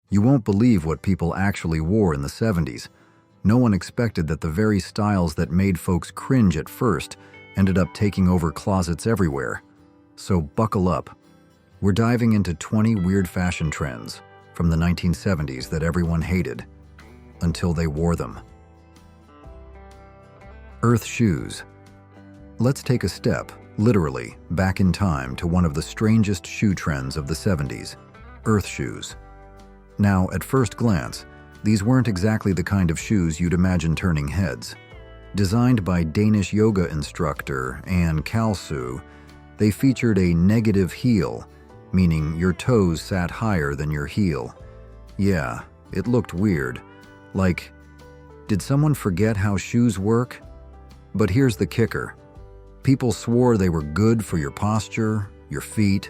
You won't believe what people actually wore in the 70s. No one expected that the very styles that made folks cringe at first ended up taking over closets everywhere. So buckle up. We're diving into 20 weird fashion trends from the 1970s that everyone hated until they wore them. Earth shoes. Let's take a step, literally, back in time to one of the strangest shoe trends of the 70s, earth shoes. Now, at first glance, these weren't exactly the kind of shoes you'd imagine turning heads. Designed by Danish yoga instructor Anne Kalsu, they featured a negative heel, meaning your toes sat higher than your heel. Yeah, it looked weird. Like, did someone forget how shoes work? But here's the kicker. People swore they were good for your posture, your feet,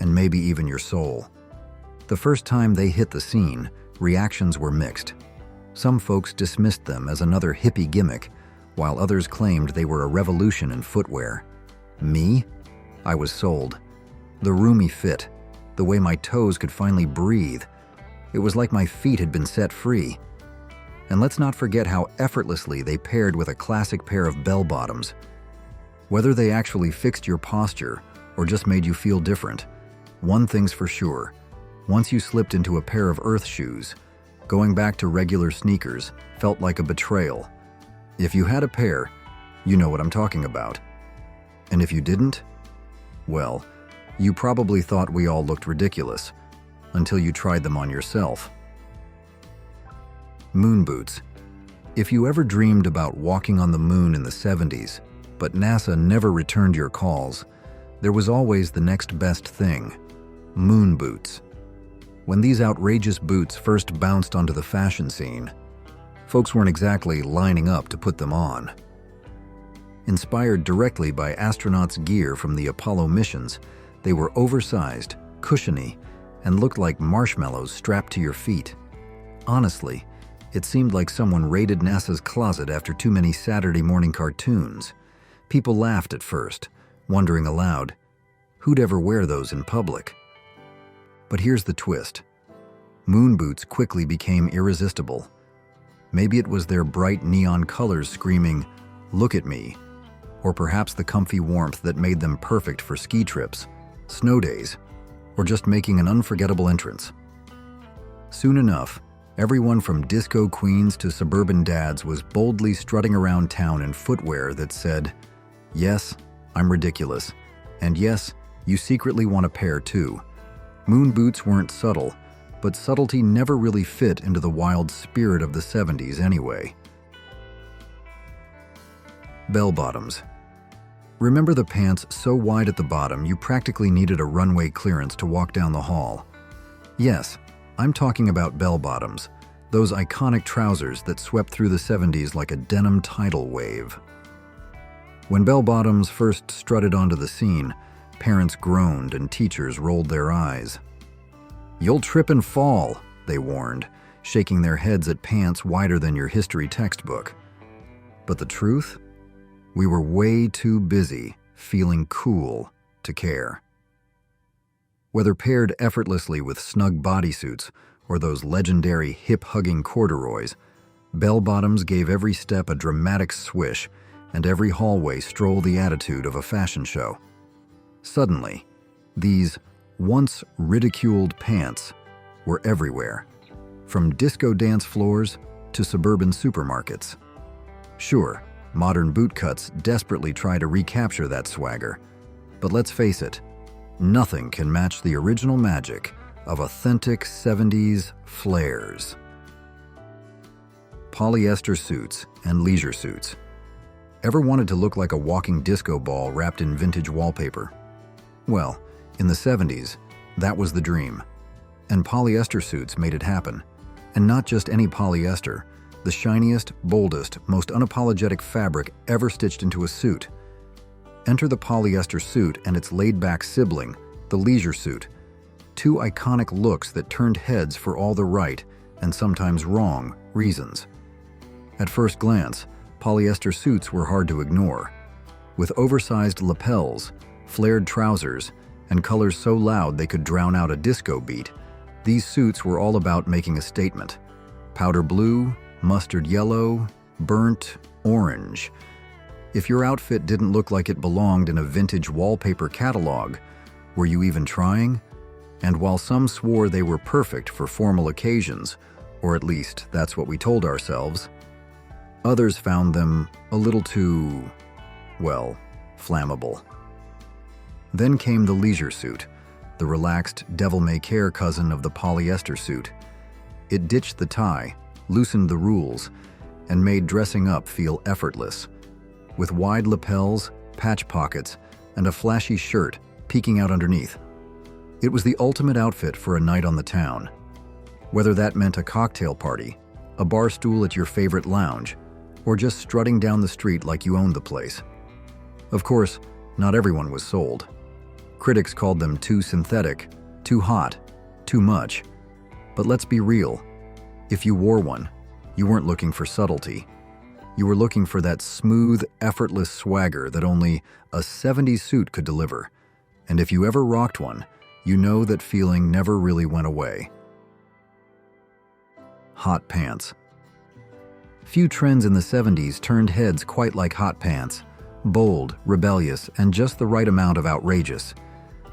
and maybe even your soul. The first time they hit the scene, reactions were mixed. Some folks dismissed them as another hippie gimmick, while others claimed they were a revolution in footwear. Me? I was sold. The roomy fit, the way my toes could finally breathe. It was like my feet had been set free. And let's not forget how effortlessly they paired with a classic pair of bell-bottoms. Whether they actually fixed your posture or just made you feel different, one thing's for sure. Once you slipped into a pair of earth shoes, going back to regular sneakers felt like a betrayal. If you had a pair, you know what I'm talking about. And if you didn't, well, you probably thought we all looked ridiculous until you tried them on yourself. Moon boots. If you ever dreamed about walking on the moon in the 70s, but NASA never returned your calls, there was always the next best thing: moon boots. When these outrageous boots first bounced onto the fashion scene, folks weren't exactly lining up to put them on. Inspired directly by astronauts' gear from the Apollo missions, they were oversized, cushiony, and looked like marshmallows strapped to your feet. Honestly, it seemed like someone raided NASA's closet after too many Saturday morning cartoons. People laughed at first, wondering aloud, who'd ever wear those in public? But here's the twist. Moon boots quickly became irresistible. Maybe it was their bright neon colors screaming, "Look at me," or perhaps the comfy warmth that made them perfect for ski trips, snow days, or just making an unforgettable entrance. Soon enough, everyone from disco queens to suburban dads was boldly strutting around town in footwear that said, "Yes, I'm ridiculous. And yes, you secretly want a pair too." Moon boots weren't subtle, but subtlety never really fit into the wild spirit of the 70s anyway. Bell-bottoms. Remember the pants so wide at the bottom you practically needed a runway clearance to walk down the hall? Yes, I'm talking about bell-bottoms, those iconic trousers that swept through the 70s like a denim tidal wave. When bell-bottoms first strutted onto the scene, parents groaned and teachers rolled their eyes. "You'll trip and fall," they warned, shaking their heads at pants wider than your history textbook. But the truth? We were way too busy feeling cool to care. Whether paired effortlessly with snug bodysuits or those legendary hip-hugging corduroys, bell-bottoms gave every step a dramatic swish and every hallway stroll the attitude of a fashion show. Suddenly, these once ridiculed pants were everywhere, from disco dance floors to suburban supermarkets. Sure, modern bootcuts desperately try to recapture that swagger, but let's face it, nothing can match the original magic of authentic 70s flares. Polyester suits and leisure suits. Ever wanted to look like a walking disco ball wrapped in vintage wallpaper? Well, in the 70s, that was the dream. And polyester suits made it happen. And not just any polyester, the shiniest, boldest, most unapologetic fabric ever stitched into a suit. Enter the polyester suit and its laid-back sibling, the leisure suit. Two iconic looks that turned heads for all the right, and sometimes wrong, reasons. At first glance, polyester suits were hard to ignore. With oversized lapels, flared trousers, and colors so loud they could drown out a disco beat, These suits were all about making a statement. Powder blue, mustard yellow, burnt orange. If your outfit didn't look like it belonged in a vintage wallpaper catalog, were you even trying? And while some swore they were perfect for formal occasions, or at least that's what we told ourselves, others found them a little too, well, flammable. Then came the leisure suit, the relaxed, devil-may-care cousin of the polyester suit. It ditched the tie, loosened the rules, and made dressing up feel effortless. With wide lapels, patch pockets, and a flashy shirt peeking out underneath. It was the ultimate outfit for a night on the town. Whether that meant a cocktail party, a bar stool at your favorite lounge, or just strutting down the street like you owned the place. Of course, not everyone was sold. Critics called them too synthetic, too hot, too much. But let's be real. If you wore one, you weren't looking for subtlety. You were looking for that smooth, effortless swagger that only a 70s suit could deliver. And if you ever rocked one, you know that feeling never really went away. Hot pants. Few trends in the 70s turned heads quite like hot pants. Bold, rebellious, and just the right amount of outrageous.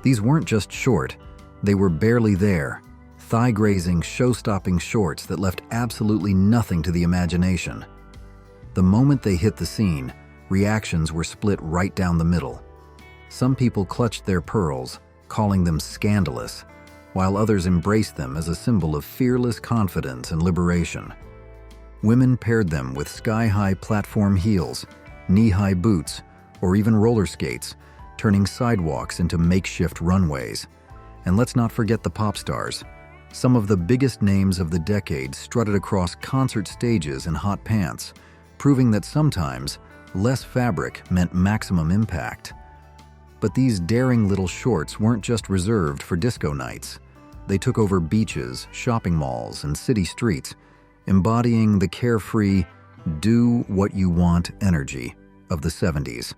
These weren't just short, they were barely there. Thigh-grazing, show-stopping shorts that left absolutely nothing to the imagination. The moment they hit the scene, reactions were split right down the middle. Some people clutched their pearls, calling them scandalous, while others embraced them as a symbol of fearless confidence and liberation. Women paired them with sky-high platform heels, knee-high boots, or even roller skates, turning sidewalks into makeshift runways. And let's not forget the pop stars. Some of the biggest names of the decade strutted across concert stages in hot pants, proving that sometimes less fabric meant maximum impact. But these daring little shorts weren't just reserved for disco nights. They took over beaches, shopping malls, and city streets, embodying the carefree, do-what-you-want energy of the 70s.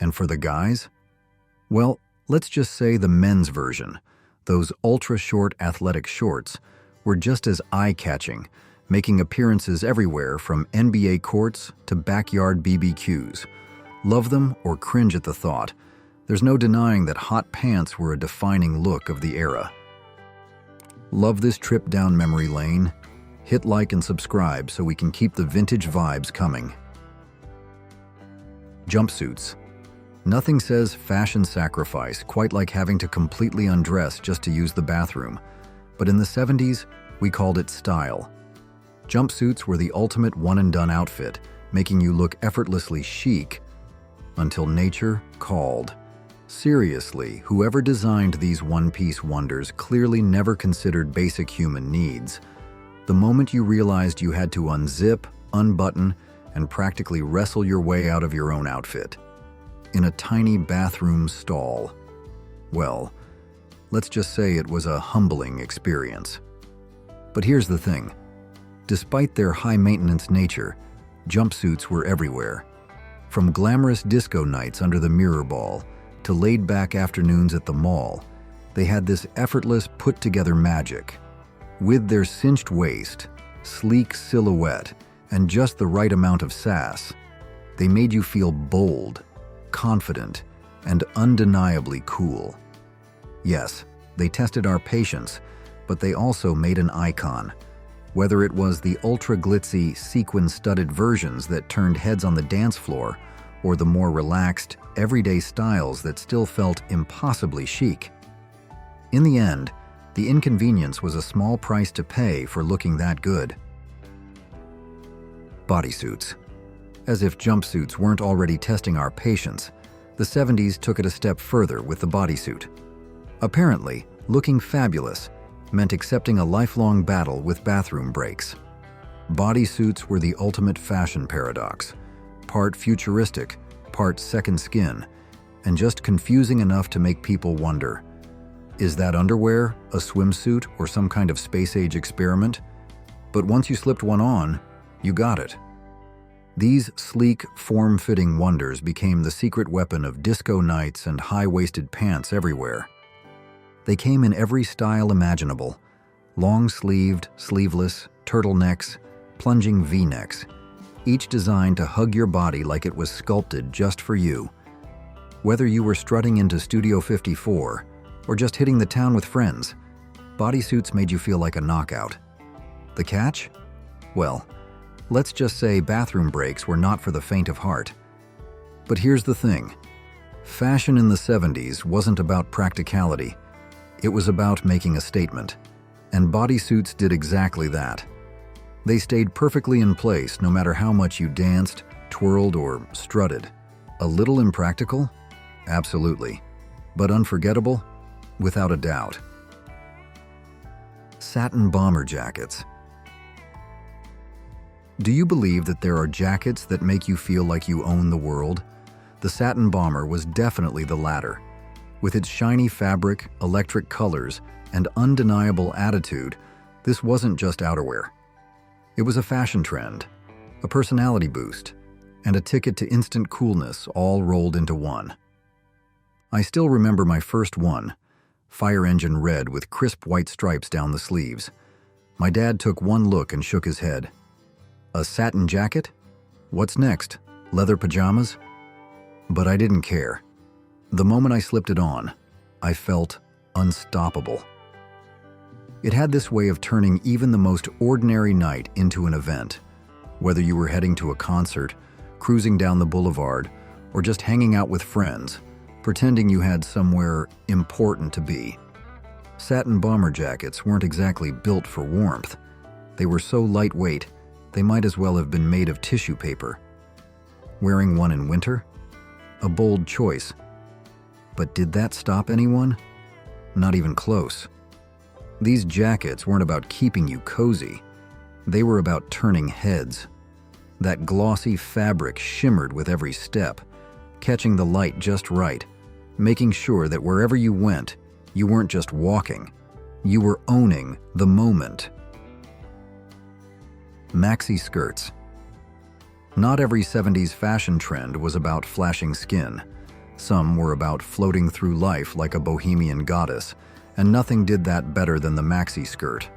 And for the guys? Well, let's just say the men's version, those ultra-short athletic shorts, were just as eye-catching, making appearances everywhere from NBA courts to backyard BBQs. Love them or cringe at the thought, there's no denying that hot pants were a defining look of the era. Love this trip down memory lane? Hit like and subscribe so we can keep the vintage vibes coming. Jumpsuits. Nothing says fashion sacrifice quite like having to completely undress just to use the bathroom. But in the 70s, we called it style. Jumpsuits were the ultimate one-and-done outfit, making you look effortlessly chic until nature called. Seriously, whoever designed these one-piece wonders clearly never considered basic human needs. The moment you realized you had to unzip, unbutton, and practically wrestle your way out of your own outfit. In a tiny bathroom stall. Well, let's just say it was a humbling experience. But here's the thing. Despite their high-maintenance nature, jumpsuits were everywhere. From glamorous disco nights under the mirror ball to laid-back afternoons at the mall, they had this effortless, put-together magic. With their cinched waist, sleek silhouette, and just the right amount of sass, they made you feel bold, confident, and undeniably cool. Yes, they tested our patience, but they also made an icon. Whether it was the ultra-glitzy, sequin-studded versions that turned heads on the dance floor, or the more relaxed, everyday styles that still felt impossibly chic. In the end, the inconvenience was a small price to pay for looking that good. Bodysuits. As if jumpsuits weren't already testing our patience, the 70s took it a step further with the bodysuit. Apparently, looking fabulous meant accepting a lifelong battle with bathroom breaks. Bodysuits were the ultimate fashion paradox, part futuristic, part second skin, and just confusing enough to make people wonder, is that underwear a swimsuit or some kind of space-age experiment? But once you slipped one on, you got it. These sleek, form-fitting wonders became the secret weapon of disco nights and high-waisted pants everywhere. They came in every style imaginable: long-sleeved, sleeveless, turtlenecks, plunging V-necks, each designed to hug your body like it was sculpted just for you. Whether you were strutting into Studio 54 or just hitting the town with friends, bodysuits made you feel like a knockout. The catch? Well, let's just say bathroom breaks were not for the faint of heart. But here's the thing. Fashion in the 70s wasn't about practicality. It was about making a statement. And bodysuits did exactly that. They stayed perfectly in place no matter how much you danced, twirled, or strutted. A little impractical? Absolutely. But unforgettable? Without a doubt. Satin bomber jackets. Do you believe that there are jackets that make you feel like you own the world? The satin bomber was definitely the latter. With its shiny fabric, electric colors, and undeniable attitude, this wasn't just outerwear. It was a fashion trend, a personality boost, and a ticket to instant coolness all rolled into one. I still remember my first one, fire engine red with crisp white stripes down the sleeves. My dad took one look and shook his head. A satin jacket? What's next? Leather pajamas? But I didn't care. The moment I slipped it on, I felt unstoppable. It had this way of turning even the most ordinary night into an event. Whether you were heading to a concert, cruising down the boulevard, or just hanging out with friends, pretending you had somewhere important to be. Satin bomber jackets weren't exactly built for warmth. They were so lightweight, they might as well have been made of tissue paper. Wearing one in winter? A bold choice. But did that stop anyone? Not even close. These jackets weren't about keeping you cozy. They were about turning heads. That glossy fabric shimmered with every step, catching the light just right, making sure that wherever you went, you weren't just walking. You were owning the moment. Maxi skirts. Not every 70s fashion trend was about flashing skin. Some were about floating through life like a bohemian goddess, and nothing did that better than the maxi skirt.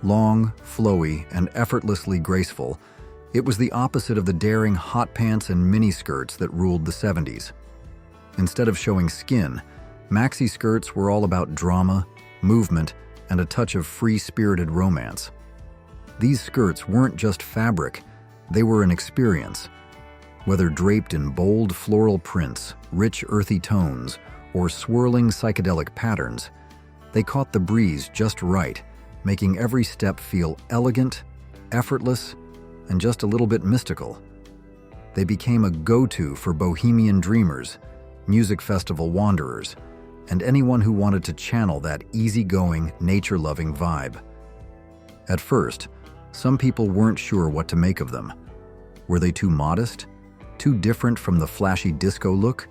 Long, flowy, and effortlessly graceful, it was the opposite of the daring hot pants and mini skirts that ruled the 70s. Instead of showing skin, maxi skirts were all about drama, movement, and a touch of free-spirited romance. These skirts weren't just fabric, they were an experience. Whether draped in bold floral prints, rich earthy tones, or swirling psychedelic patterns, they caught the breeze just right, making every step feel elegant, effortless, and just a little bit mystical. They became a go-to for bohemian dreamers, music festival wanderers, and anyone who wanted to channel that easygoing, nature-loving vibe. At first, some people weren't sure what to make of them. Were they too modest? Too different from the flashy disco look?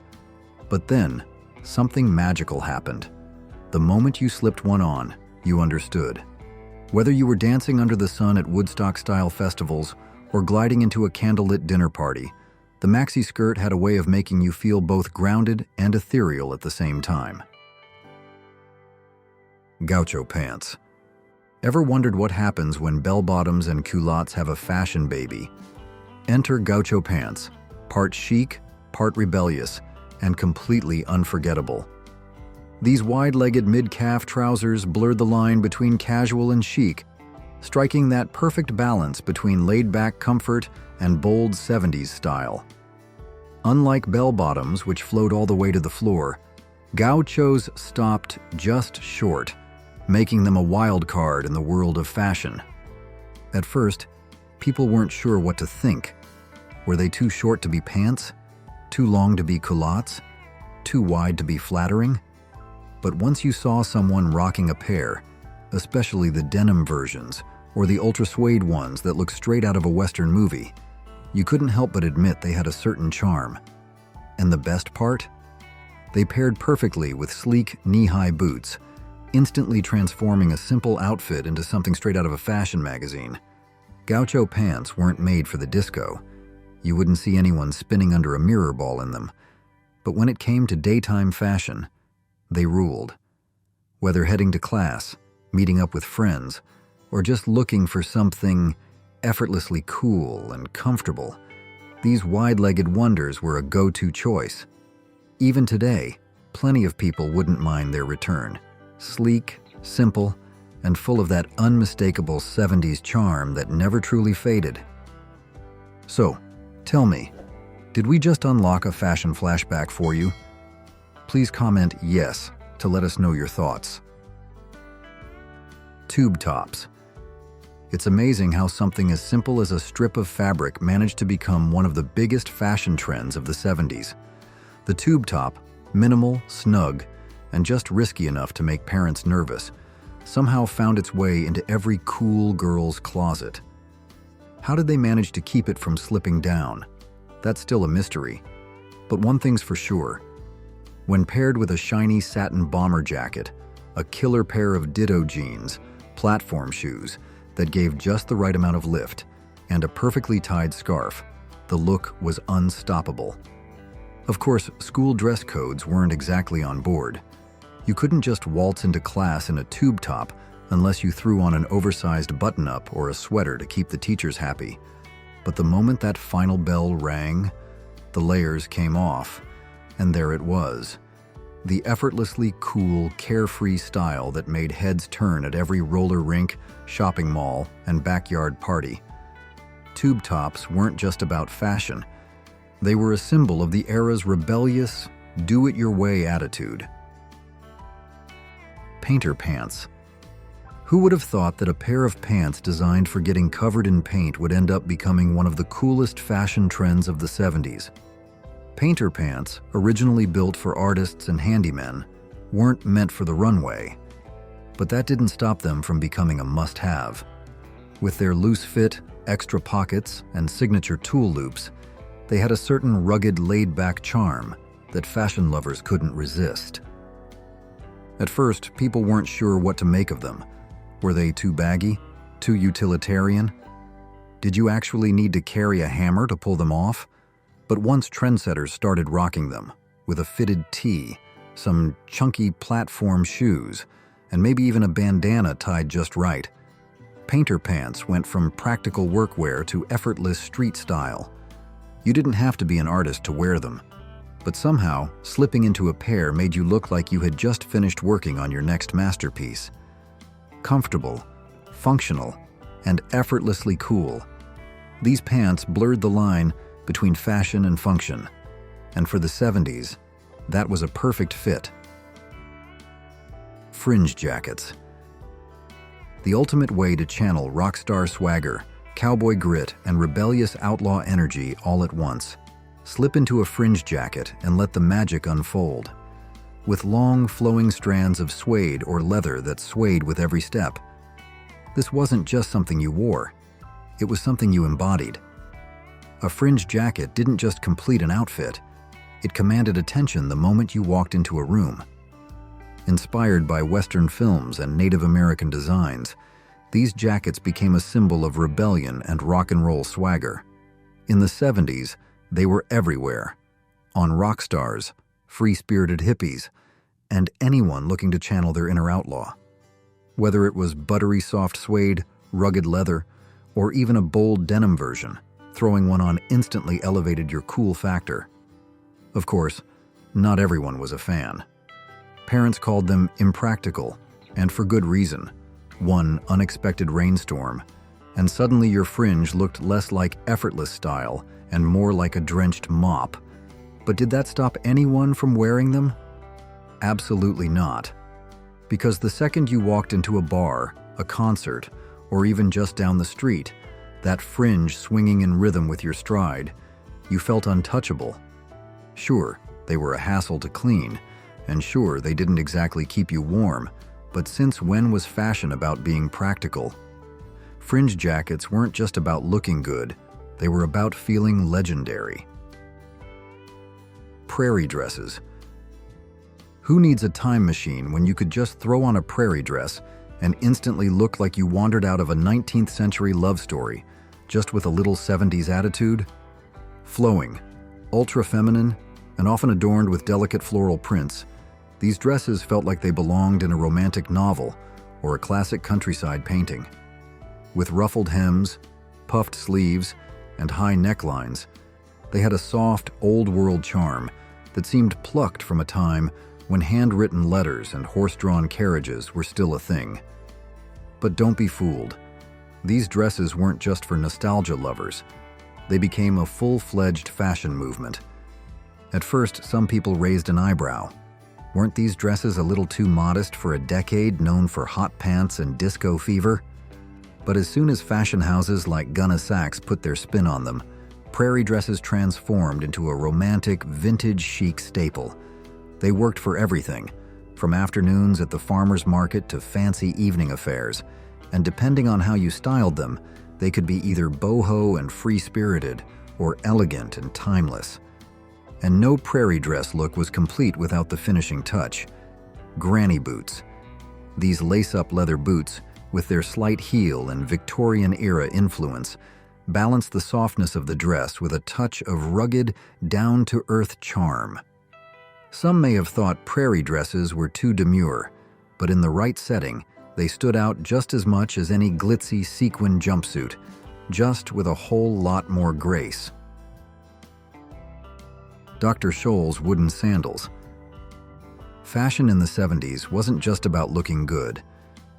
But then, something magical happened. The moment you slipped one on, you understood. Whether you were dancing under the sun at Woodstock-style festivals or gliding into a candlelit dinner party, the maxi skirt had a way of making you feel both grounded and ethereal at the same time. Gaucho pants. Ever wondered what happens when bell-bottoms and culottes have a fashion baby? Enter Gaucho pants, part chic, part rebellious, and completely unforgettable. These wide-legged mid-calf trousers blurred the line between casual and chic, striking that perfect balance between laid-back comfort and bold 70s style. Unlike bell-bottoms, which flowed all the way to the floor, Gauchos stopped just short, making them a wild card in the world of fashion. At first, people weren't sure what to think. Were they too short to be pants? Too long to be culottes? Too wide to be flattering? But once you saw someone rocking a pair, especially the denim versions or the ultra suede ones that look straight out of a Western movie, you couldn't help but admit they had a certain charm. And the best part? They paired perfectly with sleek, knee-high boots, instantly transforming a simple outfit into something straight out of a fashion magazine. Gaucho pants weren't made for the disco. You wouldn't see anyone spinning under a mirror ball in them. But when it came to daytime fashion, they ruled. Whether heading to class, meeting up with friends, or just looking for something effortlessly cool and comfortable, these wide-legged wonders were a go-to choice. Even today, plenty of people wouldn't mind their return. Sleek, simple, and full of that unmistakable 70s charm that never truly faded. So, tell me, did we just unlock a fashion flashback for you? Please comment yes to let us know your thoughts. Tube tops. It's amazing how something as simple as a strip of fabric managed to become one of the biggest fashion trends of the 70s. The tube top, minimal, snug, and just risky enough to make parents nervous, somehow found its way into every cool girl's closet. How did they manage to keep it from slipping down? That's still a mystery. But one thing's for sure. When paired with a shiny satin bomber jacket, a killer pair of ditto jeans, platform shoes that gave just the right amount of lift, and a perfectly tied scarf, the look was unstoppable. Of course, school dress codes weren't exactly on board. You couldn't just waltz into class in a tube top unless you threw on an oversized button-up or a sweater to keep the teachers happy. But the moment that final bell rang, the layers came off, and there it was. The effortlessly cool, carefree style that made heads turn at every roller rink, shopping mall, and backyard party. Tube tops weren't just about fashion. They were a symbol of the era's rebellious, do-it-your-way attitude. Painter pants. Who would have thought that a pair of pants designed for getting covered in paint would end up becoming one of the coolest fashion trends of the 70s? Painter pants, originally built for artists and handymen, weren't meant for the runway, but that didn't stop them from becoming a must-have. With their loose fit, extra pockets, and signature tool loops, they had a certain rugged, laid-back charm that fashion lovers couldn't resist. At first, people weren't sure what to make of them. Were they too baggy? Too utilitarian? Did you actually need to carry a hammer to pull them off? But once trendsetters started rocking them, with a fitted tee, some chunky platform shoes, and maybe even a bandana tied just right, painter pants went from practical workwear to effortless street style. You didn't have to be an artist to wear them, but somehow, slipping into a pair made you look like you had just finished working on your next masterpiece. Comfortable, functional, and effortlessly cool. These pants blurred the line between fashion and function, and for the 70s, that was a perfect fit. Fringe jackets. The ultimate way to channel rock star swagger, cowboy grit, and rebellious outlaw energy all at once. Slip into a fringe jacket and let the magic unfold. With long, flowing strands of suede or leather that swayed with every step. This wasn't just something you wore, it was something you embodied. A fringe jacket didn't just complete an outfit, it commanded attention the moment you walked into a room. Inspired by Western films and Native American designs, these jackets became a symbol of rebellion and rock and roll swagger. In the 70s, they were everywhere, on rock stars, free-spirited hippies, and anyone looking to channel their inner outlaw. Whether it was buttery soft suede, rugged leather, or even a bold denim version, throwing one on instantly elevated your cool factor. Of course, not everyone was a fan. Parents called them impractical, and for good reason. One unexpected rainstorm, and suddenly your fringe looked less like effortless style and more like a drenched mop. But did that stop anyone from wearing them? Absolutely not. Because the second you walked into a bar, a concert, or even just down the street, that fringe swinging in rhythm with your stride, you felt untouchable. Sure, they were a hassle to clean, and sure, they didn't exactly keep you warm, but since when was fashion about being practical? Fringe jackets weren't just about looking good, they were about feeling legendary. Prairie dresses. Who needs a time machine when you could just throw on a prairie dress and instantly look like you wandered out of a 19th century love story, just with a little 70s attitude? Flowing, ultra-feminine, and often adorned with delicate floral prints, These dresses felt like they belonged in a romantic novel or a classic countryside painting. With ruffled hems, puffed sleeves, and high necklines, they had a soft, old-world charm that seemed plucked from a time when handwritten letters and horse-drawn carriages were still a thing. But don't be fooled. These dresses weren't just for nostalgia lovers. They became a full-fledged fashion movement. At first, some people raised an eyebrow. Weren't these dresses a little too modest for a decade known for hot pants and disco fever? But as soon as fashion houses like Gunna Sachs put their spin on them, Prairie dresses transformed into a romantic, vintage chic staple. They worked for everything, from afternoons at the farmer's market to fancy evening affairs, and depending on how you styled them, they could be either boho and free-spirited or elegant and timeless. And no Prairie dress look was complete without the finishing touch: granny boots. These lace-up leather boots, with their slight heel and Victorian-era influence, balanced the softness of the dress with a touch of rugged, down-to-earth charm. Some may have thought Prairie dresses were too demure, but in the right setting, they stood out just as much as any glitzy sequin jumpsuit, just with a whole lot more grace. Dr. Scholl's wooden sandals. Fashion in the 70s wasn't just about looking good.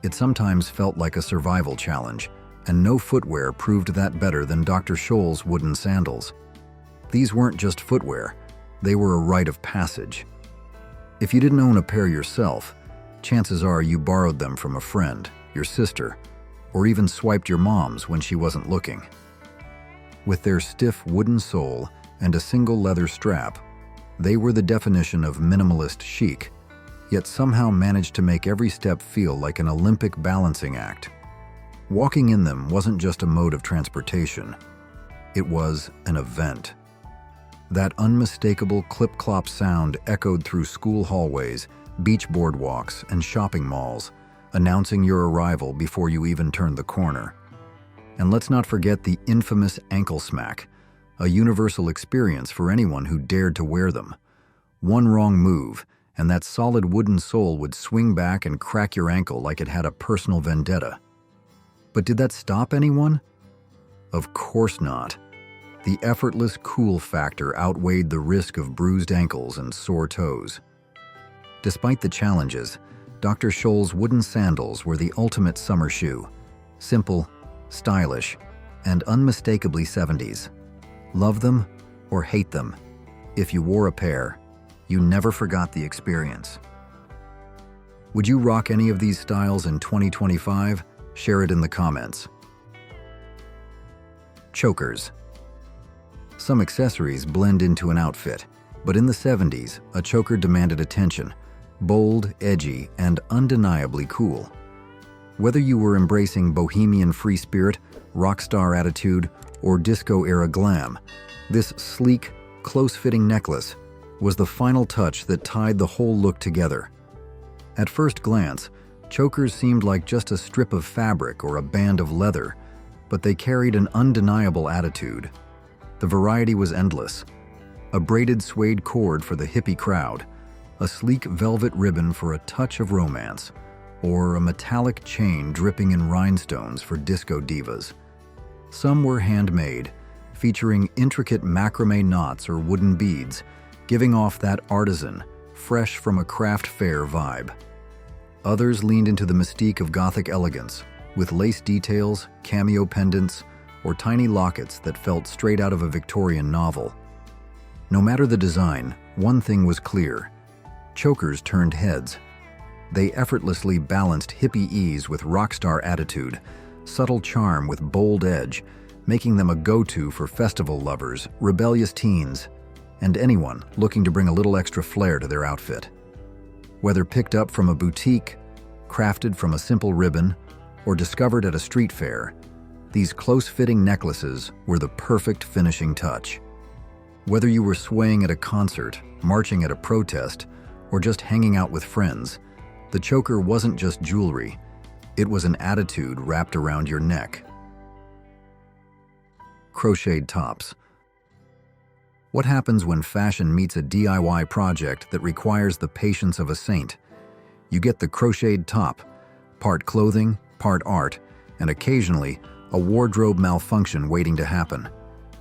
It sometimes felt like a survival challenge, and no footwear proved that better than Dr. Scholl's wooden sandals. These weren't just footwear, they were a rite of passage. If you didn't own a pair yourself, chances are you borrowed them from a friend, your sister, or even swiped your mom's when she wasn't looking. With their stiff wooden sole and a single leather strap, they were the definition of minimalist chic, yet somehow managed to make every step feel like an Olympic balancing act. Walking in them wasn't just a mode of transportation, it was an event. That unmistakable clip-clop sound echoed through school hallways, beach boardwalks, and shopping malls, announcing your arrival before you even turned the corner. And let's not forget the infamous ankle smack, a universal experience for anyone who dared to wear them. One wrong move, and that solid wooden sole would swing back and crack your ankle like it had a personal vendetta. But did that stop anyone? Of course not. The effortless cool factor outweighed the risk of bruised ankles and sore toes. Despite the challenges, Dr. Scholl's wooden sandals were the ultimate summer shoe. Simple, stylish, and unmistakably 70s. Love them or hate them, if you wore a pair, you never forgot the experience. Would you rock any of these styles in 2025? Share it in the comments. Chokers. Some accessories blend into an outfit, but in the 70s, a choker demanded attention. Bold, edgy, and undeniably cool. Whether you were embracing bohemian free spirit, rock star attitude, or disco-era glam, this sleek, close-fitting necklace was the final touch that tied the whole look together. At first glance, chokers seemed like just a strip of fabric or a band of leather, but they carried an undeniable attitude. The variety was endless. A braided suede cord for the hippie crowd, a sleek velvet ribbon for a touch of romance, or a metallic chain dripping in rhinestones for disco divas. Some were handmade, featuring intricate macrame knots or wooden beads, giving off that artisan, fresh from a craft fair vibe. Others leaned into the mystique of Gothic elegance, with lace details, cameo pendants, or tiny lockets that felt straight out of a Victorian novel. No matter the design, one thing was clear: chokers turned heads. They effortlessly balanced hippie ease with rockstar attitude, subtle charm with bold edge, making them a go-to for festival lovers, rebellious teens, and anyone looking to bring a little extra flair to their outfit. Whether picked up from a boutique, crafted from a simple ribbon, or discovered at a street fair, these close-fitting necklaces were the perfect finishing touch. Whether you were swaying at a concert, marching at a protest, or just hanging out with friends, the choker wasn't just jewelry, it was an attitude wrapped around your neck. Crocheted tops. What happens when fashion meets a DIY project that requires the patience of a saint? You get the crocheted top, part clothing, part art, and occasionally a wardrobe malfunction waiting to happen.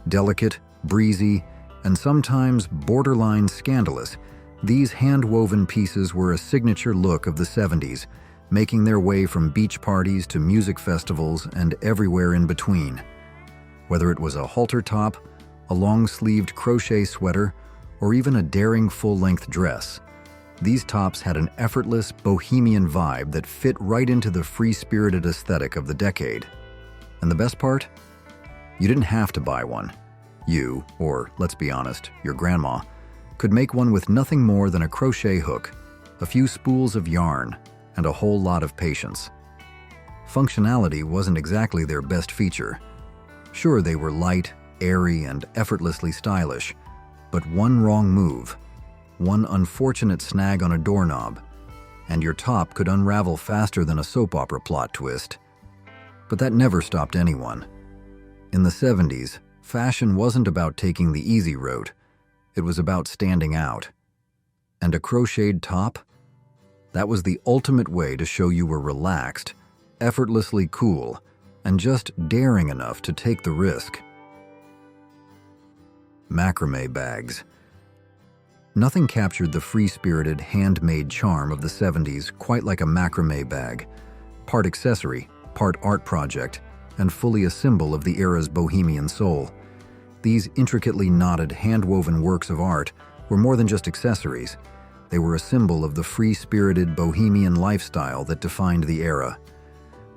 Delicate, breezy, and sometimes borderline scandalous, these hand-woven pieces were a signature look of the 70s, making their way from beach parties to music festivals and everywhere in between. Whether it was a halter top, a long-sleeved crochet sweater, or even a daring full-length dress, these tops had an effortless, bohemian vibe that fit right into the free-spirited aesthetic of the decade. And the best part? You didn't have to buy one. You, or let's be honest, your grandma, could make one with nothing more than a crochet hook, a few spools of yarn, and a whole lot of patience. Functionality wasn't exactly their best feature. Sure, they were light, airy, and effortlessly stylish, but one wrong move, one unfortunate snag on a doorknob, and your top could unravel faster than a soap opera plot twist. But that never stopped anyone. In the 70s, fashion wasn't about taking the easy route. It was about standing out. And a crocheted top? That was the ultimate way to show you were relaxed, effortlessly cool, and just daring enough to take the risk. Macrame bags. Nothing captured the free-spirited, handmade charm of the 70s quite like a macrame bag, part accessory, part art project, and fully a symbol of the era's bohemian soul. These intricately knotted, hand-woven works of art were more than just accessories. They were a symbol of the free-spirited, bohemian lifestyle that defined the era.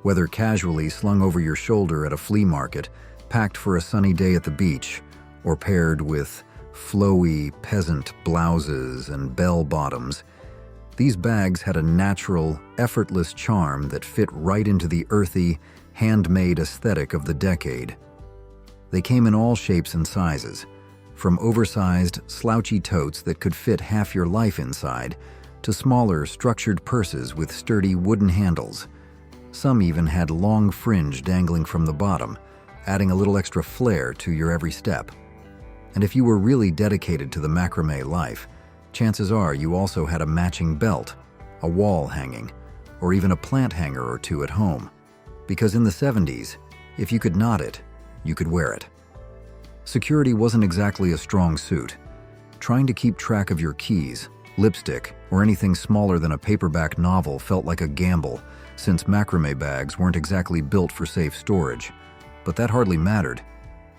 Whether casually slung over your shoulder at a flea market, packed for a sunny day at the beach, or paired with flowy peasant blouses and bell-bottoms, these bags had a natural, effortless charm that fit right into the earthy, handmade aesthetic of the decade. They came in all shapes and sizes, from oversized, slouchy totes that could fit half your life inside, to smaller, structured purses with sturdy wooden handles. Some even had long fringe dangling from the bottom, adding a little extra flair to your every step. And if you were really dedicated to the macrame life, chances are you also had a matching belt, a wall hanging, or even a plant hanger or two at home. Because in the 70s, if you could knot it, you could wear it. Security wasn't exactly a strong suit. Trying to keep track of your keys, lipstick, or anything smaller than a paperback novel felt like a gamble, since macrame bags weren't exactly built for safe storage. But that hardly mattered.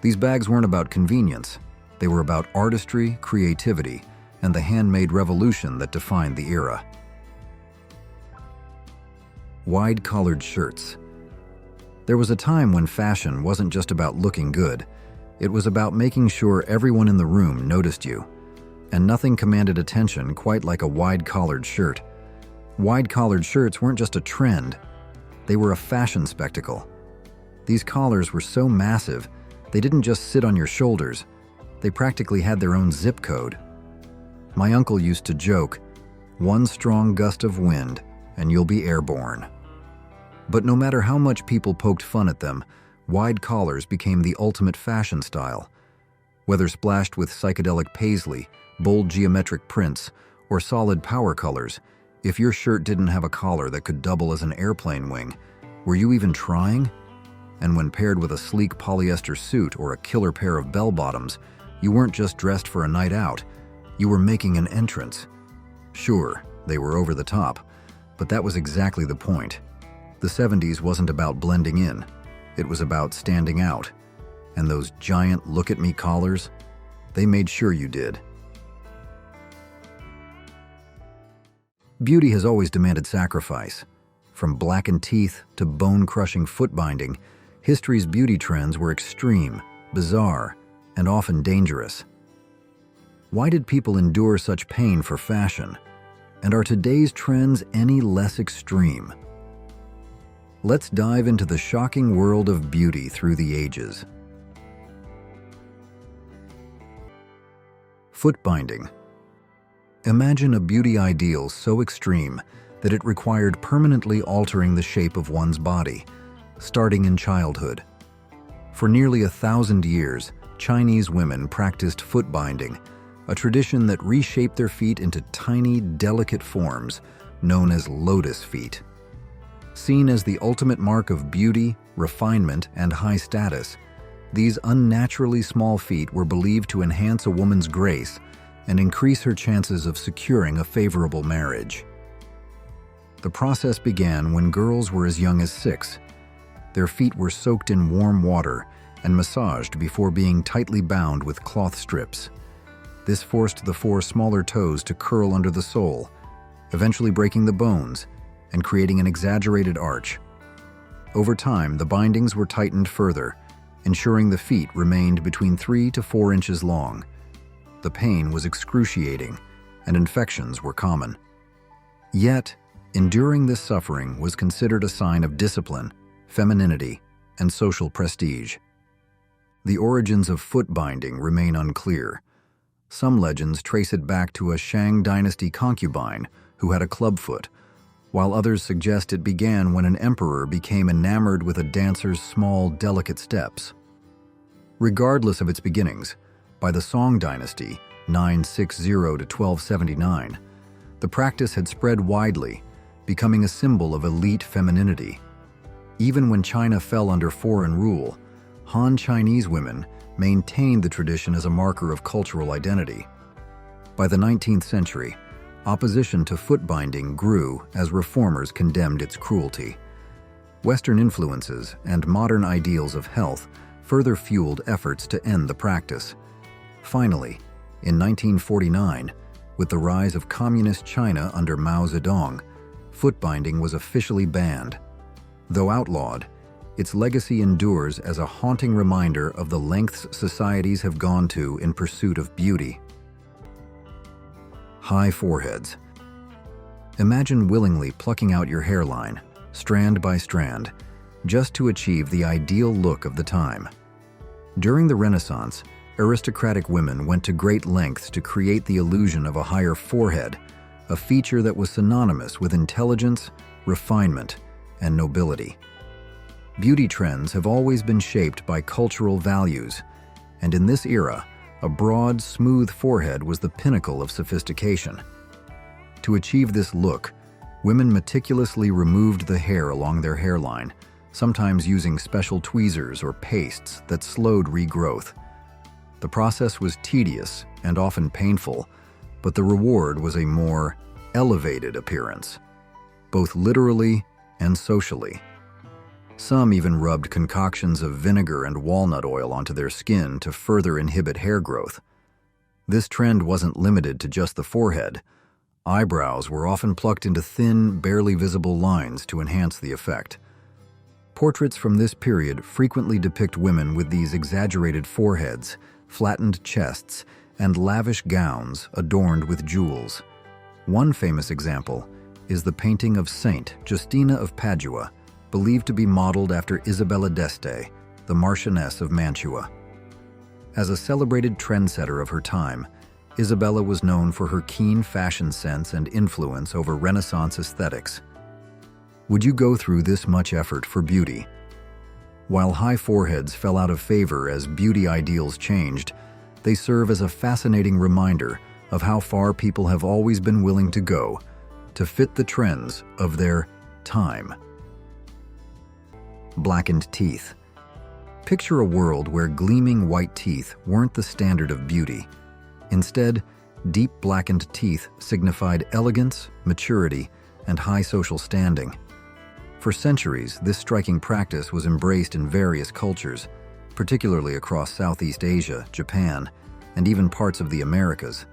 These bags weren't about convenience. They were about artistry, creativity, and the handmade revolution that defined the era. Wide-collared shirts. There was a time when fashion wasn't just about looking good. It was about making sure everyone in the room noticed you. And nothing commanded attention quite like a wide-collared shirt. Wide-collared shirts weren't just a trend. They were a fashion spectacle. These collars were so massive, they didn't just sit on your shoulders. They practically had their own zip code. My uncle used to joke, "One strong gust of wind, and you'll be airborne." But no matter how much people poked fun at them, wide collars became the ultimate fashion style. Whether splashed with psychedelic paisley, bold geometric prints, or solid power colors, if your shirt didn't have a collar that could double as an airplane wing, were you even trying? And when paired with a sleek polyester suit or a killer pair of bell-bottoms, you weren't just dressed for a night out, you were making an entrance. Sure, they were over the top, but that was exactly the point. The 70s wasn't about blending in, it was about standing out. And those giant look-at-me collars, they made sure you did. Beauty has always demanded sacrifice. From blackened teeth to bone-crushing foot binding, history's beauty trends were extreme, bizarre, and often dangerous. Why did people endure such pain for fashion? And are today's trends any less extreme? Let's dive into the shocking world of beauty through the ages. Foot binding. Imagine a beauty ideal so extreme that it required permanently altering the shape of one's body, starting in childhood. For nearly 1,000 years, Chinese women practiced foot binding, a tradition that reshaped their feet into tiny, delicate forms known as lotus feet. Seen as the ultimate mark of beauty, refinement, and high status, these unnaturally small feet were believed to enhance a woman's grace and increase her chances of securing a favorable marriage. The process began when girls were as young as 6. Their feet were soaked in warm water and massaged before being tightly bound with cloth strips. This forced the 4 smaller toes to curl under the sole, eventually breaking the bones and creating an exaggerated arch. Over time, the bindings were tightened further, ensuring the feet remained between 3 to 4 inches long. The pain was excruciating, and infections were common. Yet, enduring this suffering was considered a sign of discipline, femininity, and social prestige. The origins of foot binding remain unclear. Some legends trace it back to a Shang dynasty concubine who had a clubfoot, while others suggest it began when an emperor became enamored with a dancer's small, delicate steps. Regardless of its beginnings, by the Song dynasty, 960 to 1279, the practice had spread widely, becoming a symbol of elite femininity. Even when China fell under foreign rule, Han Chinese women maintained the tradition as a marker of cultural identity. By the 19th century, opposition to foot binding grew as reformers condemned its cruelty. Western influences and modern ideals of health further fueled efforts to end the practice. Finally, in 1949, with the rise of Communist China under Mao Zedong, foot binding was officially banned. Though outlawed, its legacy endures as a haunting reminder of the lengths societies have gone to in pursuit of beauty. High foreheads. Imagine willingly plucking out your hairline, strand by strand, just to achieve the ideal look of the time. During the Renaissance, aristocratic women went to great lengths to create the illusion of a higher forehead, a feature that was synonymous with intelligence, refinement, and nobility. Beauty trends have always been shaped by cultural values, and in this era, a broad, smooth forehead was the pinnacle of sophistication. To achieve this look, women meticulously removed the hair along their hairline, sometimes using special tweezers or pastes that slowed regrowth. The process was tedious and often painful, but the reward was a more elevated appearance, both literally and socially. Some even rubbed concoctions of vinegar and walnut oil onto their skin to further inhibit hair growth. This trend wasn't limited to just the forehead. Eyebrows were often plucked into thin, barely visible lines to enhance the effect. Portraits from this period frequently depict women with these exaggerated foreheads, flattened chests, and lavish gowns adorned with jewels. One famous example is the painting of Saint Justina of Padua, believed to be modeled after Isabella d'Este, the Marchioness of Mantua. As a celebrated trendsetter of her time, Isabella was known for her keen fashion sense and influence over Renaissance aesthetics. Would you go through this much effort for beauty? While high foreheads fell out of favor as beauty ideals changed, they serve as a fascinating reminder of how far people have always been willing to go to fit the trends of their time. Blackened teeth. Picture a world where gleaming white teeth weren't the standard of beauty. Instead, deep blackened teeth signified elegance, maturity, and high social standing. For centuries, this striking practice was embraced in various cultures, particularly across Southeast Asia, Japan, and even parts of the Americas.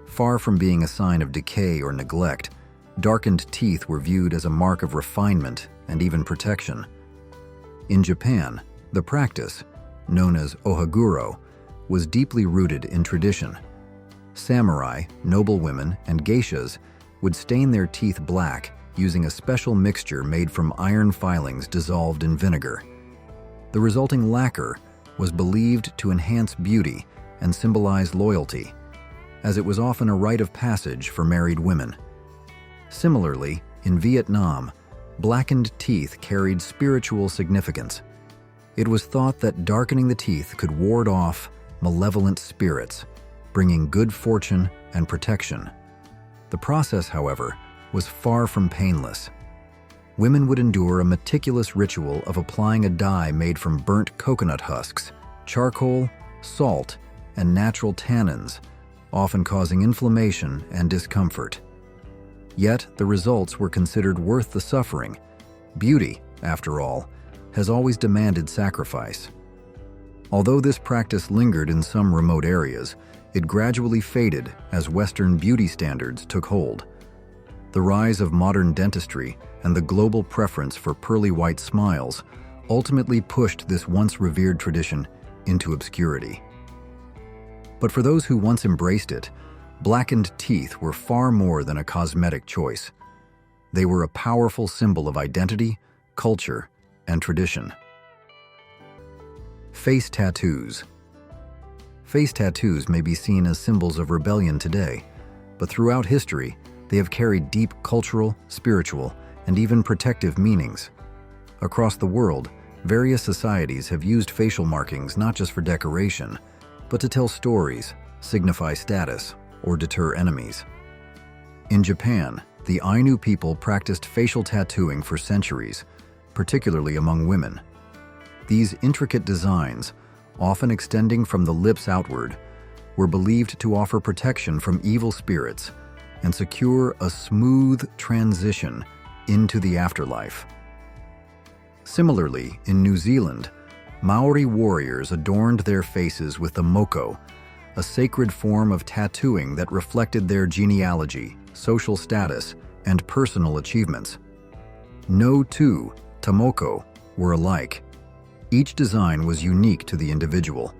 Far from being a sign of decay or neglect, darkened teeth were viewed as a mark of refinement and even protection. In Japan, the practice, known as ohaguro, was deeply rooted in tradition. Samurai, noblewomen, and geishas would stain their teeth black using a special mixture made from iron filings dissolved in vinegar. The resulting lacquer was believed to enhance beauty and symbolize loyalty, as it was often a rite of passage for married women. Similarly, in Vietnam, blackened teeth carried spiritual significance. It was thought that darkening the teeth could ward off malevolent spirits, bringing good fortune and protection. The process, however, was far from painless. Women would endure a meticulous ritual of applying a dye made from burnt coconut husks, charcoal, salt, and natural tannins, often causing inflammation and discomfort. Yet, the results were considered worth the suffering. Beauty, after all, has always demanded sacrifice. Although this practice lingered in some remote areas, it gradually faded as Western beauty standards took hold. The rise of modern dentistry and the global preference for pearly white smiles ultimately pushed this once revered tradition into obscurity. But for those who once embraced it, blackened teeth were far more than a cosmetic choice. They were a powerful symbol of identity, culture, and tradition. Face tattoos. Face tattoos may be seen as symbols of rebellion today, but throughout history, they have carried deep cultural, spiritual, and even protective meanings. Across the world, various societies have used facial markings not just for decoration, but to tell stories, signify status, or deter enemies. In Japan, the Ainu people practiced facial tattooing for centuries, particularly among women. These intricate designs, often extending from the lips outward, were believed to offer protection from evil spirits and secure a smooth transition into the afterlife. Similarly, in New Zealand, Maori warriors adorned their faces with the moko, a sacred form of tattooing that reflected their genealogy, social status, and personal achievements. No two tamoko were alike. Each design was unique to the individual.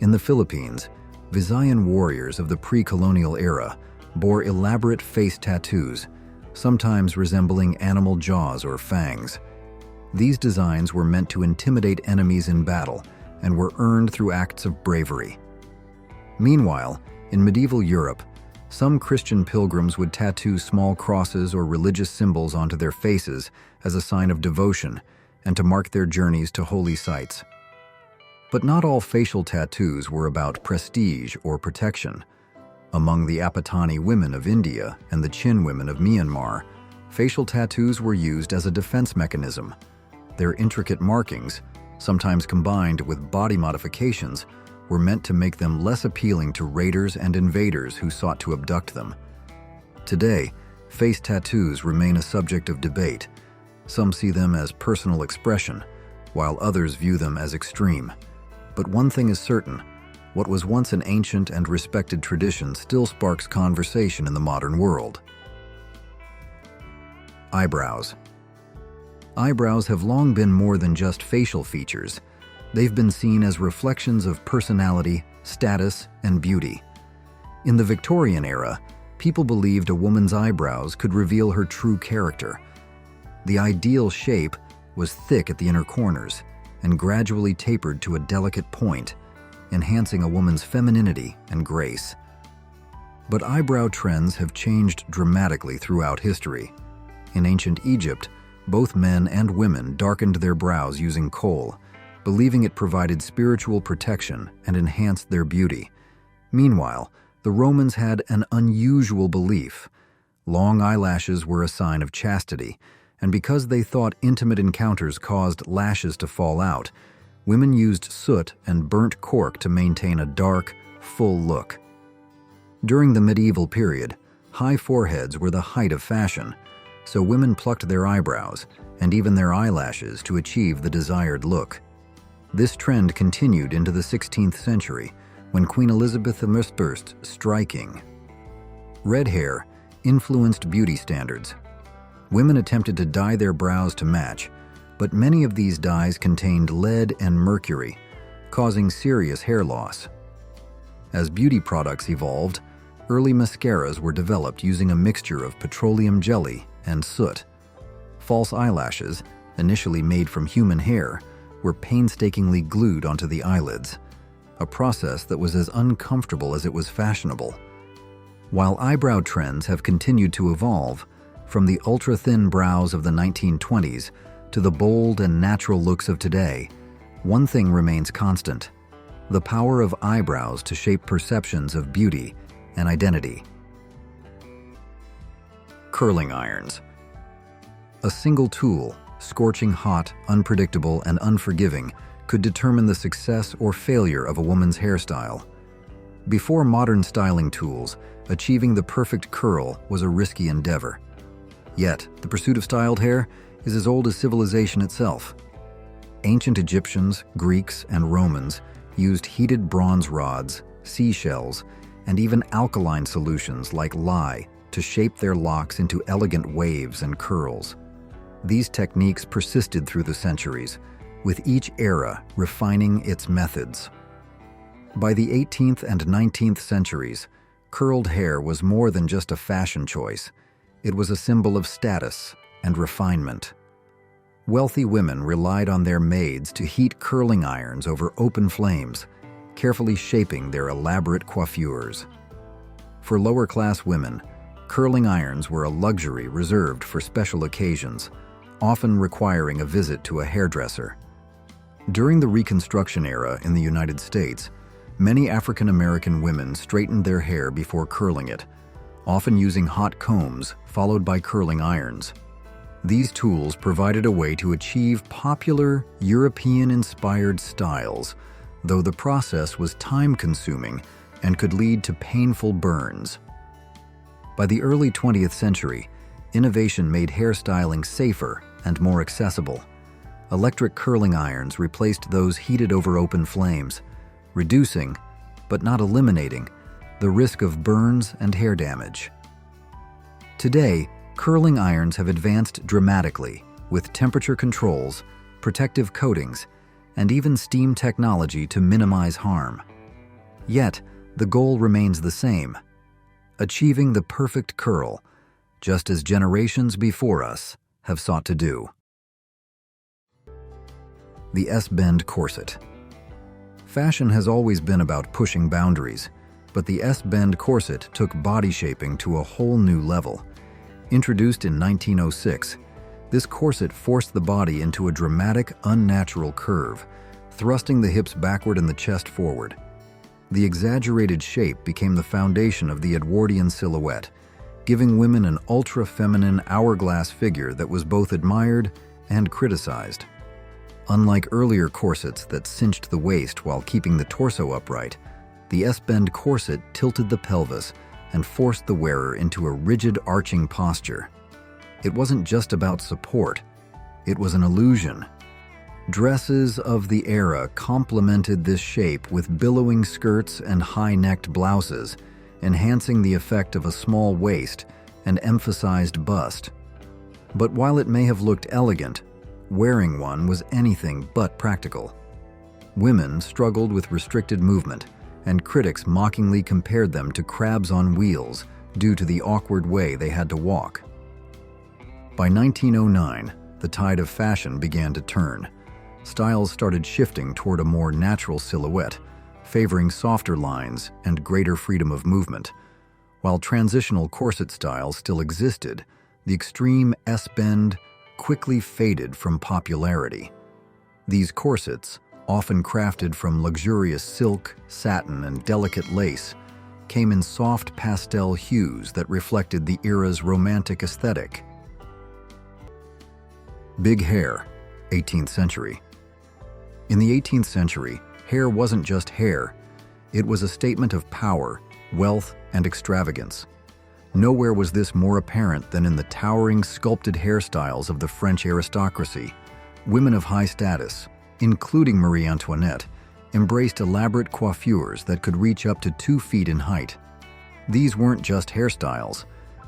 In the Philippines, Visayan warriors of the pre-colonial era bore elaborate face tattoos, sometimes resembling animal jaws or fangs. These designs were meant to intimidate enemies in battle and were earned through acts of bravery. Meanwhile, in medieval Europe, some Christian pilgrims would tattoo small crosses or religious symbols onto their faces as a sign of devotion and to mark their journeys to holy sites. But not all facial tattoos were about prestige or protection. Among the Apatani women of India and the Chin women of Myanmar, facial tattoos were used as a defense mechanism. Their intricate markings, sometimes combined with body modifications, were meant to make them less appealing to raiders and invaders who sought to abduct them. Today, face tattoos remain a subject of debate. Some see them as personal expression, while others view them as extreme. But one thing is certain: what was once an ancient and respected tradition still sparks conversation in the modern world. Eyebrows. Eyebrows have long been more than just facial features. They've been seen as reflections of personality, status, and beauty. In the Victorian era, people believed a woman's eyebrows could reveal her true character. The ideal shape was thick at the inner corners and gradually tapered to a delicate point, enhancing a woman's femininity and grace. But eyebrow trends have changed dramatically throughout history. In ancient Egypt, both men and women darkened their brows using kohl, believing it provided spiritual protection and enhanced their beauty. Meanwhile, the Romans had an unusual belief. Long eyelashes were a sign of chastity, and because they thought intimate encounters caused lashes to fall out, women used soot and burnt cork to maintain a dark, full look. During the medieval period, high foreheads were the height of fashion, so women plucked their eyebrows and even their eyelashes to achieve the desired look. This trend continued into the 16th century, when Queen Elizabeth I's striking red hair influenced beauty standards. Women attempted to dye their brows to match, but many of these dyes contained lead and mercury, causing serious hair loss. As beauty products evolved, early mascaras were developed using a mixture of petroleum jelly and soot. False eyelashes, initially made from human hair, were painstakingly glued onto the eyelids, a process that was as uncomfortable as it was fashionable. While eyebrow trends have continued to evolve, from the ultra-thin brows of the 1920s to the bold and natural looks of today, one thing remains constant: the power of eyebrows to shape perceptions of beauty and identity. Curling irons. A single tool, scorching hot, unpredictable, and unforgiving, could determine the success or failure of a woman's hairstyle. Before modern styling tools, achieving the perfect curl was a risky endeavor. Yet, the pursuit of styled hair is as old as civilization itself. Ancient Egyptians, Greeks, and Romans used heated bronze rods, seashells, and even alkaline solutions like lye to shape their locks into elegant waves and curls. These techniques persisted through the centuries, with each era refining its methods. By the 18th and 19th centuries, curled hair was more than just a fashion choice. It was a symbol of status and refinement. Wealthy women relied on their maids to heat curling irons over open flames, carefully shaping their elaborate coiffures. For lower-class women, curling irons were a luxury reserved for special occasions, often requiring a visit to a hairdresser. During the Reconstruction era in the United States, many African American women straightened their hair before curling it, often using hot combs followed by curling irons. These tools provided a way to achieve popular, European-inspired styles, though the process was time-consuming and could lead to painful burns. By the early 20th century, innovation made hairstyling safer and more accessible. Electric curling irons replaced those heated over open flames, reducing, but not eliminating, the risk of burns and hair damage. Today, curling irons have advanced dramatically with temperature controls, protective coatings, and even steam technology to minimize harm. Yet, the goal remains the same: achieving the perfect curl, just as generations before us have sought to do. The S-bend corset. Fashion has always been about pushing boundaries, but the S-bend corset took body shaping to a whole new level. Introduced in 1906, this corset forced the body into a dramatic, unnatural curve, thrusting the hips backward and the chest forward. The exaggerated shape became the foundation of the Edwardian silhouette, giving women an ultra-feminine hourglass figure that was both admired and criticized. Unlike earlier corsets that cinched the waist while keeping the torso upright, the S-bend corset tilted the pelvis and forced the wearer into a rigid, arching posture. It wasn't just about support, it was an illusion. Dresses of the era complemented this shape with billowing skirts and high-necked blouses, enhancing the effect of a small waist and emphasized bust. But while it may have looked elegant, wearing one was anything but practical. Women struggled with restricted movement, and critics mockingly compared them to crabs on wheels due to the awkward way they had to walk. By 1909, the tide of fashion began to turn. Styles started shifting toward a more natural silhouette, favoring softer lines and greater freedom of movement. While transitional corset styles still existed, the extreme S-bend quickly faded from popularity. These corsets, often crafted from luxurious silk, satin, and delicate lace, came in soft pastel hues that reflected the era's romantic aesthetic. Big hair, 18th century. In the 18th century, hair wasn't just hair. It was a statement of power, wealth, and extravagance. Nowhere was this more apparent than in the towering, sculpted hairstyles of the French aristocracy. Women of high status, including Marie Antoinette, embraced elaborate coiffures that could reach up to 2 feet in height. These weren't just hairstyles.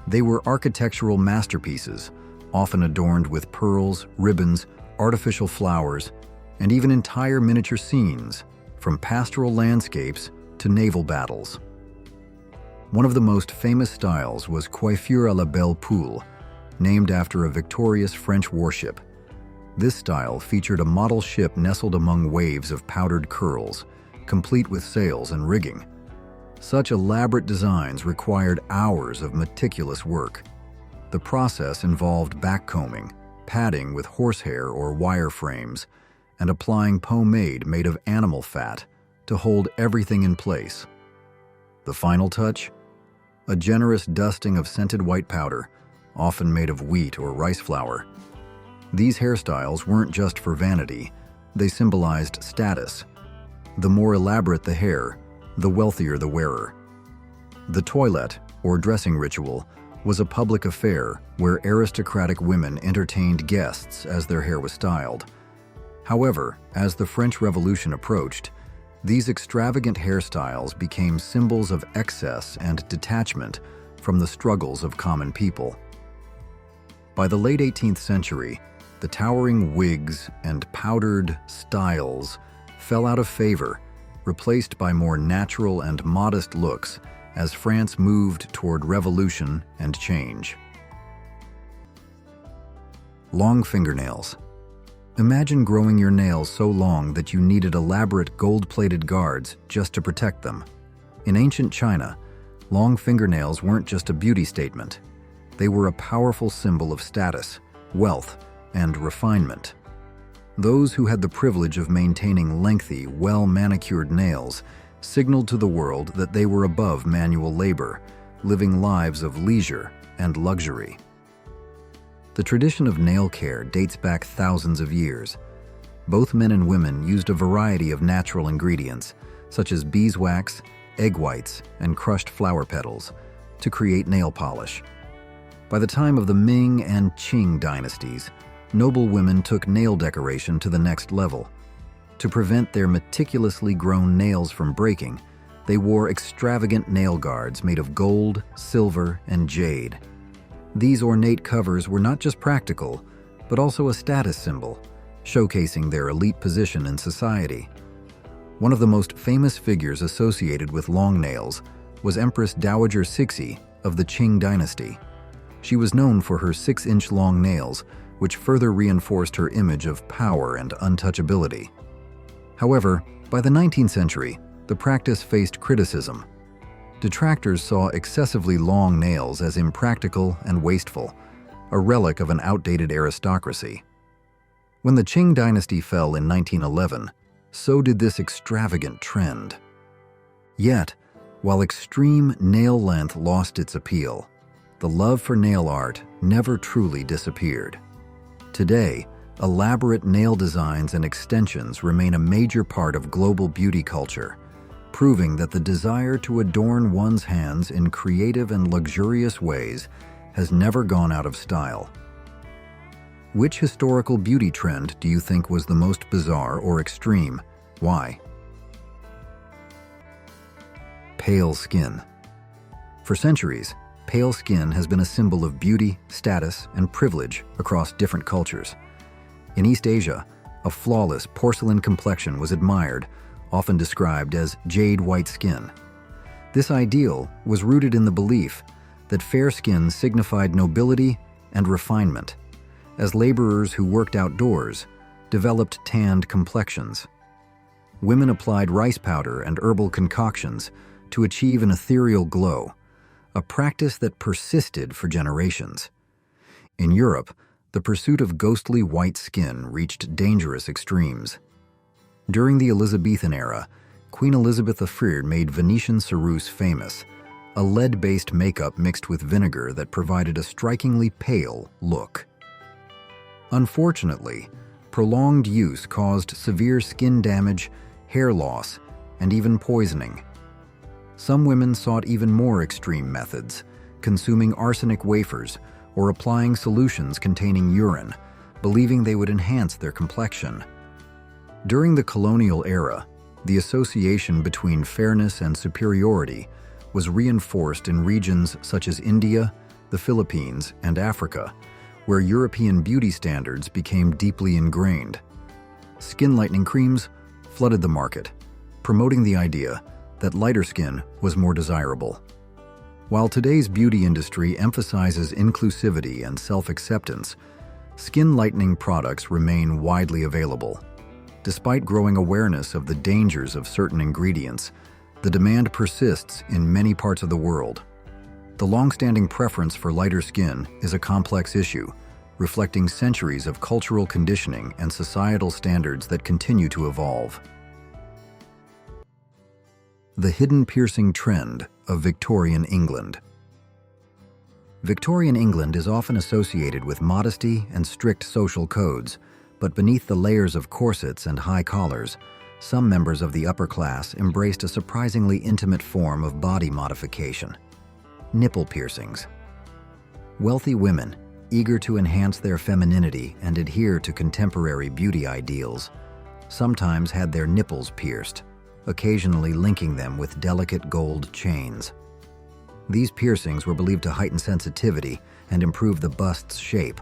They were architectural masterpieces, often adorned with pearls, ribbons, artificial flowers, and even entire miniature scenes, from pastoral landscapes to naval battles. One of the most famous styles was coiffure à la belle poule, named after a victorious French warship. This style featured a model ship nestled among waves of powdered curls, complete with sails and rigging. Such elaborate designs required hours of meticulous work. The process involved backcombing, padding with horsehair or wire frames, and applying pomade made of animal fat to hold everything in place. The final touch? A generous dusting of scented white powder, often made of wheat or rice flour. These hairstyles weren't just for vanity, they symbolized status. The more elaborate the hair, the wealthier the wearer. The toilette, or dressing ritual, was a public affair where aristocratic women entertained guests as their hair was styled. However, as the French Revolution approached, these extravagant hairstyles became symbols of excess and detachment from the struggles of common people. By the late 18th century, the towering wigs and powdered styles fell out of favor, replaced by more natural and modest looks as France moved toward revolution and change. Long fingernails. Imagine growing your nails so long that you needed elaborate gold-plated guards just to protect them. In ancient China, long fingernails weren't just a beauty statement. They were a powerful symbol of status, wealth, and refinement. Those who had the privilege of maintaining lengthy, well-manicured nails signaled to the world that they were above manual labor, living lives of leisure and luxury. The tradition of nail care dates back thousands of years. Both men and women used a variety of natural ingredients, such as beeswax, egg whites, and crushed flower petals, to create nail polish. By the time of the Ming and Qing dynasties, noble women took nail decoration to the next level. To prevent their meticulously grown nails from breaking, they wore extravagant nail guards made of gold, silver, and jade. These ornate covers were not just practical, but also a status symbol, showcasing their elite position in society. One of the most famous figures associated with long nails was Empress Dowager Cixi of the Qing dynasty. She was known for her 6-inch long nails, which further reinforced her image of power and untouchability. However, by the 19th century, the practice faced criticism. Detractors saw excessively long nails as impractical and wasteful, a relic of an outdated aristocracy. When the Qing dynasty fell in 1911, so did this extravagant trend. Yet, while extreme nail length lost its appeal, the love for nail art never truly disappeared. Today, elaborate nail designs and extensions remain a major part of global beauty culture, proving that the desire to adorn one's hands in creative and luxurious ways has never gone out of style. Which historical beauty trend do you think was the most bizarre or extreme? Why? Pale skin. For centuries, pale skin has been a symbol of beauty, status, and privilege across different cultures. In East Asia, a flawless porcelain complexion was admired, often described as jade white skin. This ideal was rooted in the belief that fair skin signified nobility and refinement, as laborers who worked outdoors developed tanned complexions. Women applied rice powder and herbal concoctions to achieve an ethereal glow, a practice that persisted for generations. In Europe, the pursuit of ghostly white skin reached dangerous extremes. During the Elizabethan era, Queen Elizabeth of Flair made Venetian ceruse famous, a lead-based makeup mixed with vinegar that provided a strikingly pale look. Unfortunately, prolonged use caused severe skin damage, hair loss, and even poisoning. Some women sought even more extreme methods, consuming arsenic wafers or applying solutions containing urine, believing they would enhance their complexion. During the colonial era, the association between fairness and superiority was reinforced in regions such as India, the Philippines, and Africa, where European beauty standards became deeply ingrained. Skin lightening creams flooded the market, promoting the idea that lighter skin was more desirable. While today's beauty industry emphasizes inclusivity and self-acceptance, skin lightening products remain widely available. Despite growing awareness of the dangers of certain ingredients, the demand persists in many parts of the world. The long-standing preference for lighter skin is a complex issue, reflecting centuries of cultural conditioning and societal standards that continue to evolve. The hidden piercing trend of Victorian England. Victorian England is often associated with modesty and strict social codes, but beneath the layers of corsets and high collars, some members of the upper class embraced a surprisingly intimate form of body modification: nipple piercings. Wealthy women, eager to enhance their femininity and adhere to contemporary beauty ideals, sometimes had their nipples pierced, occasionally linking them with delicate gold chains. These piercings were believed to heighten sensitivity and improve the bust's shape,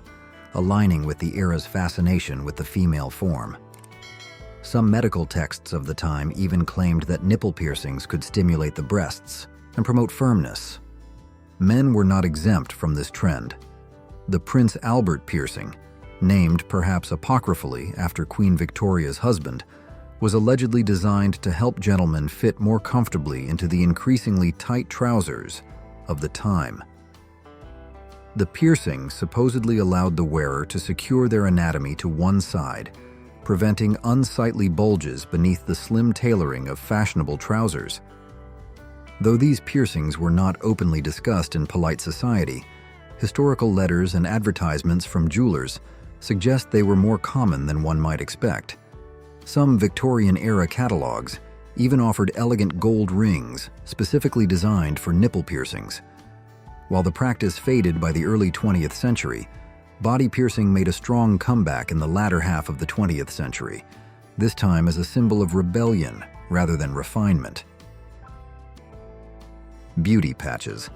aligning with the era's fascination with the female form. Some medical texts of the time even claimed that nipple piercings could stimulate the breasts and promote firmness. Men were not exempt from this trend. The Prince Albert piercing, named perhaps apocryphally after Queen Victoria's husband, was allegedly designed to help gentlemen fit more comfortably into the increasingly tight trousers of the time. The piercing supposedly allowed the wearer to secure their anatomy to one side, preventing unsightly bulges beneath the slim tailoring of fashionable trousers. Though these piercings were not openly discussed in polite society, historical letters and advertisements from jewelers suggest they were more common than one might expect. Some Victorian-era catalogs even offered elegant gold rings specifically designed for nipple piercings. While the practice faded by the early 20th century, body piercing made a strong comeback in the latter half of the 20th century, this time as a symbol of rebellion rather than refinement. Beauty patches.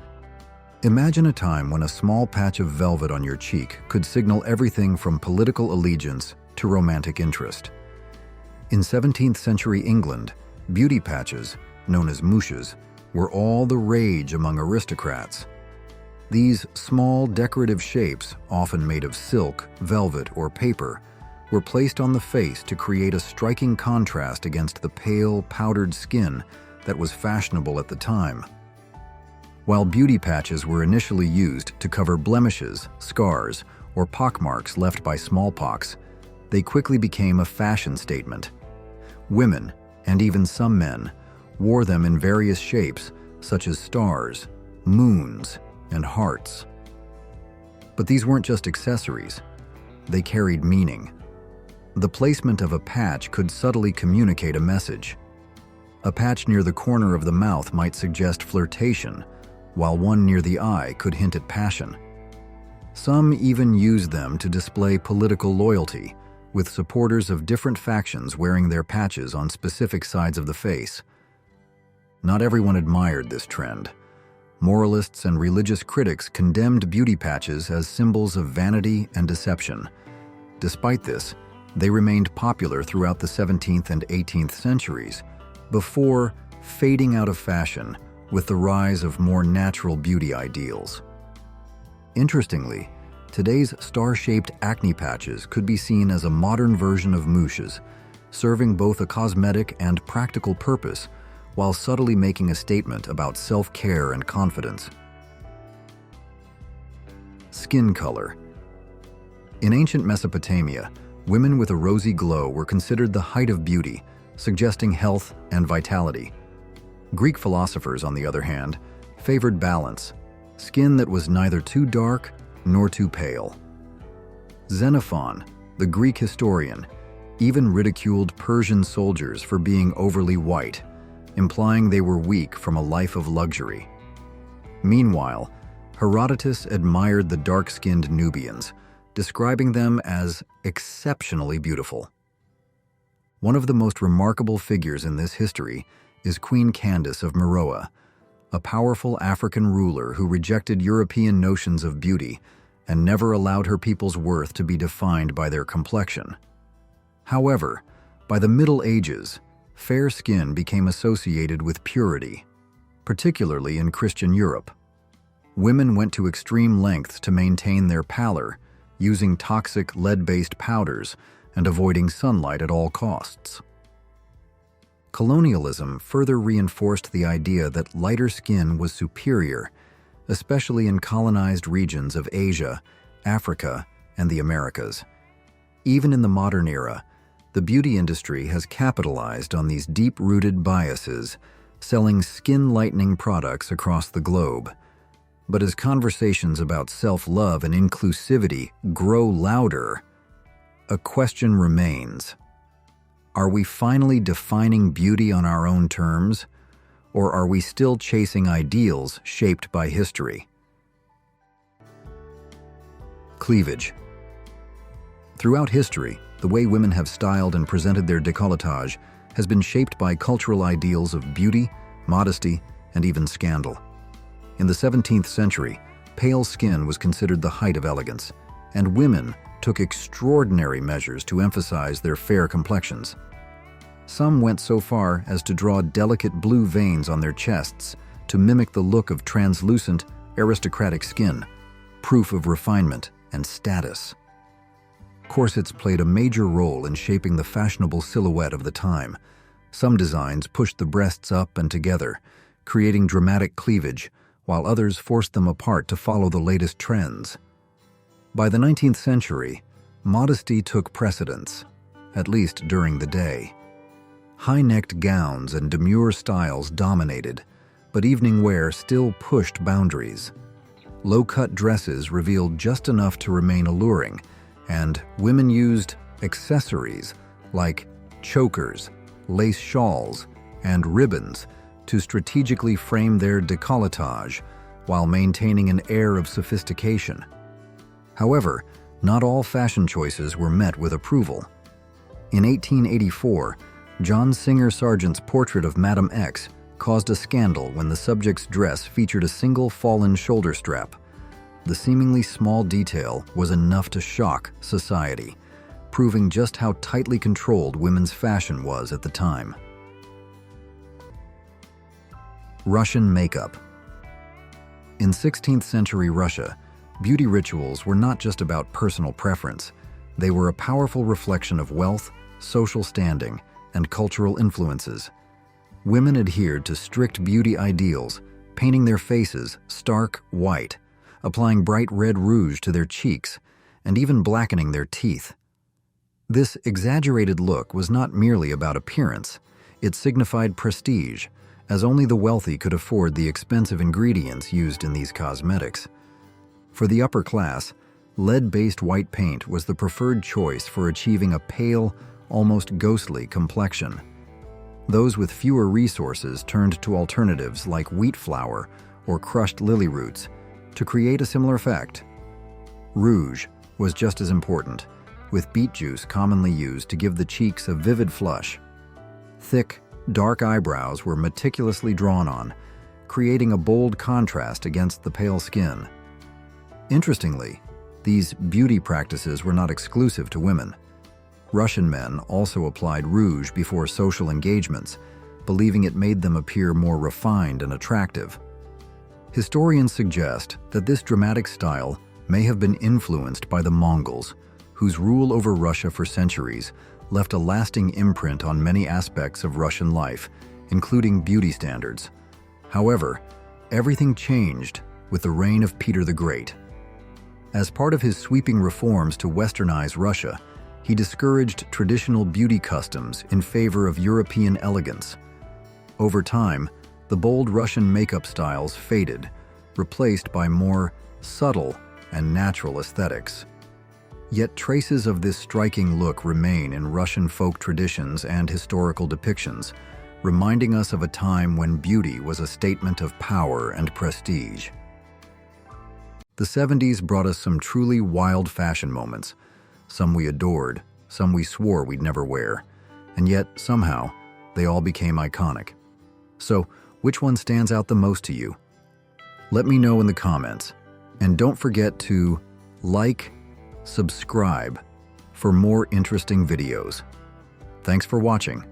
Imagine a time when a small patch of velvet on your cheek could signal everything from political allegiance to romantic interest. In 17th century England, beauty patches, known as mouches, were all the rage among aristocrats. These small decorative shapes, often made of silk, velvet, or paper, were placed on the face to create a striking contrast against the pale, powdered skin that was fashionable at the time. While beauty patches were initially used to cover blemishes, scars, or pockmarks left by smallpox, they quickly became a fashion statement. Women, and even some men, wore them in various shapes such as stars, moons, and hearts. But these weren't just accessories. They carried meaning. The placement of a patch could subtly communicate a message. A patch near the corner of the mouth might suggest flirtation, while one near the eye could hint at passion. Some even used them to display political loyalty, with supporters of different factions wearing their patches on specific sides of the face. Not everyone admired this trend. Moralists and religious critics condemned beauty patches as symbols of vanity and deception. Despite this, they remained popular throughout the 17th and 18th centuries, before fading out of fashion with the rise of more natural beauty ideals. Interestingly, today's star-shaped acne patches could be seen as a modern version of mouches, serving both a cosmetic and practical purpose while subtly making a statement about self-care and confidence. Skin color. In ancient Mesopotamia, women with a rosy glow were considered the height of beauty, suggesting health and vitality. Greek philosophers, on the other hand, favored balance, skin that was neither too dark nor too pale. Xenophon, the Greek historian, even ridiculed Persian soldiers for being overly white, implying they were weak from a life of luxury. Meanwhile, Herodotus admired the dark-skinned Nubians, describing them as exceptionally beautiful. One of the most remarkable figures in this history is Queen Candace of Meroe, a powerful African ruler who rejected European notions of beauty and never allowed her people's worth to be defined by their complexion. However, by the Middle Ages, fair skin became associated with purity, particularly in Christian Europe. Women went to extreme lengths to maintain their pallor, using toxic lead-based powders and avoiding sunlight at all costs. Colonialism further reinforced the idea that lighter skin was superior, especially in colonized regions of Asia, Africa, and the Americas. Even in the modern era, the beauty industry has capitalized on these deep-rooted biases, selling skin-lightening products across the globe. But as conversations about self-love and inclusivity grow louder, a question remains. Are we finally defining beauty on our own terms, or are we still chasing ideals shaped by history? Cleavage. Throughout history, the way women have styled and presented their décolletage has been shaped by cultural ideals of beauty, modesty, and even scandal. In the 17th century, pale skin was considered the height of elegance, and women took extraordinary measures to emphasize their fair complexions. Some went so far as to draw delicate blue veins on their chests to mimic the look of translucent, aristocratic skin, proof of refinement and status. Corsets played a major role in shaping the fashionable silhouette of the time. Some designs pushed the breasts up and together, creating dramatic cleavage, while others forced them apart to follow the latest trends. By the 19th century, modesty took precedence, at least during the day. High-necked gowns and demure styles dominated, but evening wear still pushed boundaries. Low-cut dresses revealed just enough to remain alluring, and women used accessories like chokers, lace shawls, and ribbons to strategically frame their décolletage while maintaining an air of sophistication. However, not all fashion choices were met with approval. In 1884, John Singer Sargent's portrait of Madame X caused a scandal when the subject's dress featured a single fallen shoulder strap. The seemingly small detail was enough to shock society, proving just how tightly controlled women's fashion was at the time. Russian makeup. In 16th century Russia, beauty rituals were not just about personal preference. They were a powerful reflection of wealth, social standing, and cultural influences. Women adhered to strict beauty ideals, painting their faces stark white, applying bright red rouge to their cheeks, and even blackening their teeth. This exaggerated look was not merely about appearance. It signified prestige, as only the wealthy could afford the expensive ingredients used in these cosmetics. For the upper class, lead-based white paint was the preferred choice for achieving a pale, almost ghostly complexion. Those with fewer resources turned to alternatives like wheat flour or crushed lily roots to create a similar effect. Rouge was just as important, with beet juice commonly used to give the cheeks a vivid flush. Thick, dark eyebrows were meticulously drawn on, creating a bold contrast against the pale skin. Interestingly, these beauty practices were not exclusive to women. Russian men also applied rouge before social engagements, believing it made them appear more refined and attractive. Historians suggest that this dramatic style may have been influenced by the Mongols, whose rule over Russia for centuries left a lasting imprint on many aspects of Russian life, including beauty standards. However, everything changed with the reign of Peter the Great. As part of his sweeping reforms to westernize Russia, he discouraged traditional beauty customs in favor of European elegance. Over time, the bold Russian makeup styles faded, replaced by more subtle and natural aesthetics. Yet traces of this striking look remain in Russian folk traditions and historical depictions, reminding us of a time when beauty was a statement of power and prestige. The 70s brought us some truly wild fashion moments. Some we adored, some we swore we'd never wear, and yet, somehow, they all became iconic. So, which one stands out the most to you? Let me know in the comments, and don't forget to like, subscribe for more interesting videos. Thanks for watching.